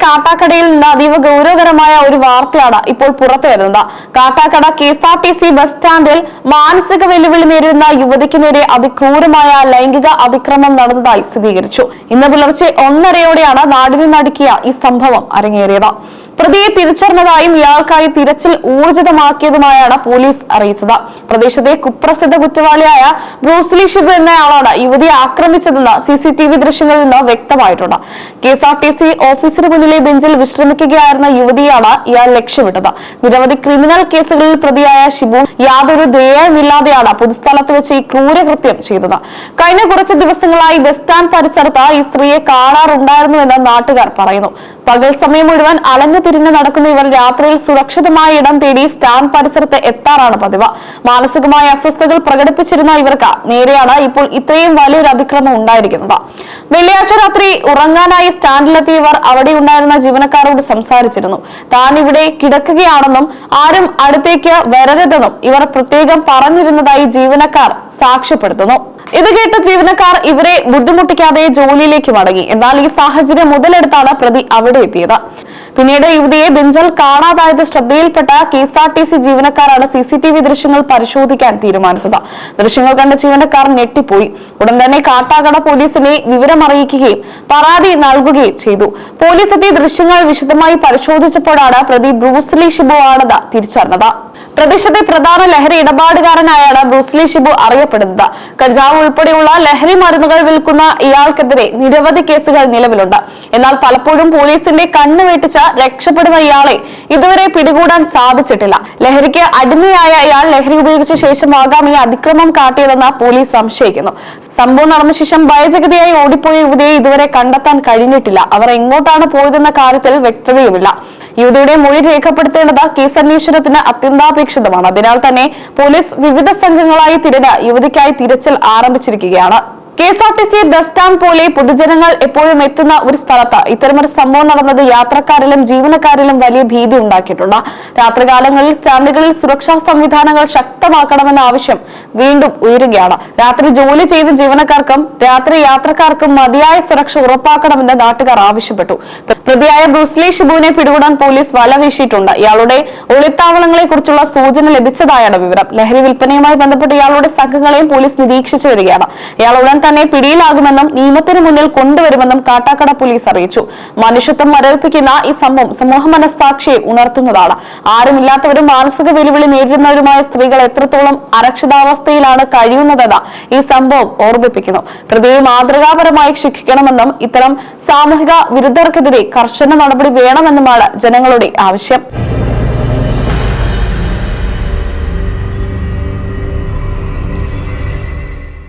കാട്ടാക്കടയിൽ നിന്ന് അതീവ ഗൗരവകരമായ ഒരു വാർത്തയാണ് ഇപ്പോൾ പുറത്തു വരുന്നത്. കാട്ടാക്കട KSRTC ബസ് സ്റ്റാൻഡിൽ മാനസിക വെല്ലുവിളി നേരിടുന്ന യുവതിക്ക് നേരെ അതിക്രൂരമായ ലൈംഗിക അതിക്രമം നടന്നതായി സ്ഥിരീകരിച്ചു. ഇന്ന് പുലർച്ചെ 1:30യോടെയാണ് നാടിനെ നടുക്കിയ ഈ സംഭവം അരങ്ങേറിയത്. പ്രതിയെ തിരിച്ചറിഞ്ഞതായും ഇയാൾക്കായി തിരച്ചിൽ ഊർജിതമാക്കിയതുമായാണ് പോലീസ് അറിയിച്ചത്. പ്രദേശത്തെ കുപ്രസിദ്ധ കുറ്റവാളിയായ ബ്രൂസ്ലി ഷിബു എന്നയാളാണ് യുവതിയെ ആക്രമിച്ചതെന്ന് CCTV ദൃശ്യങ്ങളിൽ നിന്ന് വ്യക്തമായിട്ടുണ്ട്. KSRTC ഓഫീസിന് മുന്നിലെ ബെഞ്ചിൽ വിശ്രമിക്കുകയായിരുന്ന യുവതിയാണ് ഇയാൾ ലക്ഷ്യമിട്ടത്. നിരവധി ക്രിമിനൽ കേസുകളിൽ പ്രതിയായ ഷിബു യാതൊരു ദയയുമില്ലാതെയാണ് പൊതുസ്ഥലത്ത് വെച്ച് ഈ ക്രൂരകൃത്യം ചെയ്തത്. കഴിഞ്ഞ കുറച്ച് ദിവസങ്ങളായി ബസ് സ്റ്റാൻഡ് പരിസരത്ത് ഈ സ്ത്രീയെ കാണാറുണ്ടായിരുന്നുവെന്ന് നാട്ടുകാർ പറയുന്നു. പകൽ സമയം മുഴുവൻ അലഞ്ഞു തിരിഞ്ഞ് നടക്കുന്ന ഇവർ രാത്രിയിൽ സുരക്ഷിതമായ ഇടം തേടി സ്റ്റാൻഡ് പരിസരത്ത് എത്താറാണ് പതിവ്. മാനസികമായ അസ്വസ്ഥതകൾ പ്രകടിപ്പിച്ചിരുന്ന ഇവർക്ക് നേരെയാണ് ഇപ്പോൾ ഇത്രയും വലിയൊരു അതിക്രമം ഉണ്ടായിരിക്കുന്നത്. വെള്ളിയാഴ്ച രാത്രി ഉറങ്ങാനായി സ്റ്റാൻഡിലെത്തിയ ഇവർ അവിടെ ഉണ്ടായിരുന്ന ജീവനക്കാരോട് സംസാരിച്ചിരുന്നു. താൻ ഇവിടെ കിടക്കുകയാണെന്നും ആരും അടുത്തേക്ക് വരരുതെന്നും ഇവർ പ്രത്യേകം പറഞ്ഞിരുന്നതായി ജീവനക്കാർ സാക്ഷ്യപ്പെടുത്തുന്നു. ഇത് കേട്ട ജീവനക്കാർ ഇവരെ ബുദ്ധിമുട്ടിക്കാതെ ജോലിയിലേക്ക് മടങ്ങി. എന്നാൽ ഈ സാഹചര്യം മുതലെടുത്താണ് പ്രതി അവിടെ എത്തിയത്. പിന്നീട് യുവതിയെ ബെഞ്ചിൽ കാണാതായത് ശ്രദ്ധയിൽപ്പെട്ട KSRTC ജീവനക്കാരാണ് CCTV ദൃശ്യങ്ങൾ പരിശോധിക്കാൻ തീരുമാനിച്ചത്. ദൃശ്യങ്ങൾ കണ്ട ജീവനക്കാർ ഞെട്ടിപ്പോയി. ഉടൻ തന്നെ കാട്ടാക്കട പോലീസിനെ വിവരമറിയിക്കുകയും പരാതി നൽകുകയും ചെയ്തു. പോലീസ് എത്തി ദൃശ്യങ്ങൾ വിശദമായി പരിശോധിച്ചപ്പോഴാണ് പ്രതി ബ്രൂസ്ലി ഷിബു ആണെന്ന് തിരിച്ചറിഞ്ഞത്. പ്രദേശത്തെ പ്രധാന ലഹരി ഇടപാടുകാരനായാണ് ബ്രൂസ്ലി ഷിബു അറിയപ്പെടുന്നത്. കഞ്ചാവ് ഉൾപ്പെടെയുള്ള ലഹരി മരുന്നുകൾ വിൽക്കുന്ന ഇയാൾക്കെതിരെ നിരവധി കേസുകൾ നിലവിലുണ്ട്. എന്നാൽ പലപ്പോഴും പോലീസിന്റെ കണ്ണ് വെട്ടിച്ച് രക്ഷപ്പെടുന്ന ഇയാളെ ഇതുവരെ പിടികൂടാൻ സാധിച്ചിട്ടില്ല. ലഹരിക്ക് അടിമയായ ഇയാൾ ലഹരി ഉപയോഗിച്ച ശേഷമാകാം ഈ അതിക്രമം കാട്ടിയതെന്ന് പോലീസ് സംശയിക്കുന്നു. സംഭവം നടന്ന ശേഷം ഭയചകിതയായി ഓടിപ്പോയ യുവതിയെ ഇതുവരെ കണ്ടെത്താൻ കഴിഞ്ഞിട്ടില്ല. അവർ എങ്ങോട്ടാണ് പോയതെന്ന കാര്യത്തിൽ വ്യക്തതയുമില്ല. യുവതിയുടെ മൊഴി രേഖപ്പെടുത്തേണ്ടത് കേസന്വേഷണത്തിന് അത്യന്താപേക്ഷിതമാണ്. അതിനാൽ തന്നെ പോലീസ് വിവിധ സംഘങ്ങളായി തിരിഞ്ഞ് യുവതിക്കായി തിരച്ചിൽ ആരംഭിച്ചിരിക്കുകയാണ്. KSRTC ബസ് സ്റ്റാൻഡ് പോലെ പൊതുജനങ്ങൾ എപ്പോഴും എത്തുന്ന ഒരു സ്ഥലത്ത് ഇത്തരമൊരു സംഭവം നടന്നത് യാത്രക്കാരിലും ജീവനക്കാരിലും വലിയ ഭീതി ഉണ്ടാക്കിയിട്ടുണ്ട്. രാത്രികാലങ്ങളിൽ സ്റ്റാൻഡുകളിൽ സുരക്ഷാ സംവിധാനങ്ങൾ ശക്തമാക്കണമെന്ന ആവശ്യം വീണ്ടും ഉയരുകയാണ്. രാത്രി ജോലി ചെയ്യുന്ന ജീവനക്കാർക്കും രാത്രി യാത്രക്കാർക്കും മതിയായ സുരക്ഷ ഉറപ്പാക്കണമെന്ന് നാട്ടുകാർ ആവശ്യപ്പെട്ടു. പ്രതിയായ ബ്രൂസ്ലി ഷിബുവിനെ പിടികൂടാൻ പോലീസ് വല വീശിയിട്ടുണ്ട്. ഇയാളുടെ ഒളിത്താവളങ്ങളെ കുറിച്ചുള്ള സൂചന ലഭിച്ചതായാണ് വിവരം. ലഹരി വിൽപ്പനയുമായി ബന്ധപ്പെട്ട് ഇയാളുടെ സംഘങ്ങളെയും പോലീസ് നിരീക്ഷിച്ചു വരികയാണ്. ഇയാൾ ഉടൻ തന്നെ പിടിയിലാകുമെന്നും നിയമത്തിന് മുന്നിൽ കൊണ്ടുവരുമെന്നും കാട്ടാക്കട പോലീസ് അറിയിച്ചു. മനുഷ്യത്വം മരവിപ്പിക്കുന്ന ഈ സംഭവം സമൂഹ മനസ്സാക്ഷിയെ ഉണർത്തുന്നതാണ്. ആരുമില്ലാത്തവരും മാനസിക വെല്ലുവിളി നേരിടുന്നവരുമായ സ്ത്രീകൾ എത്രത്തോളം അരക്ഷിതാവസ്ഥയിലാണ് കഴിയുന്നതെന്ന് ഈ സംഭവം ഓർമ്മിപ്പിക്കുന്നു. പ്രതിയെ മാതൃകാപരമായി ശിക്ഷിക്കണമെന്നും ഇത്തരം സാമൂഹിക വിരുദ്ധർക്കെതിരെ കർശന നടപടി വേണമെന്നുമാണ് ജനങ്ങളുടെ ആവശ്യം.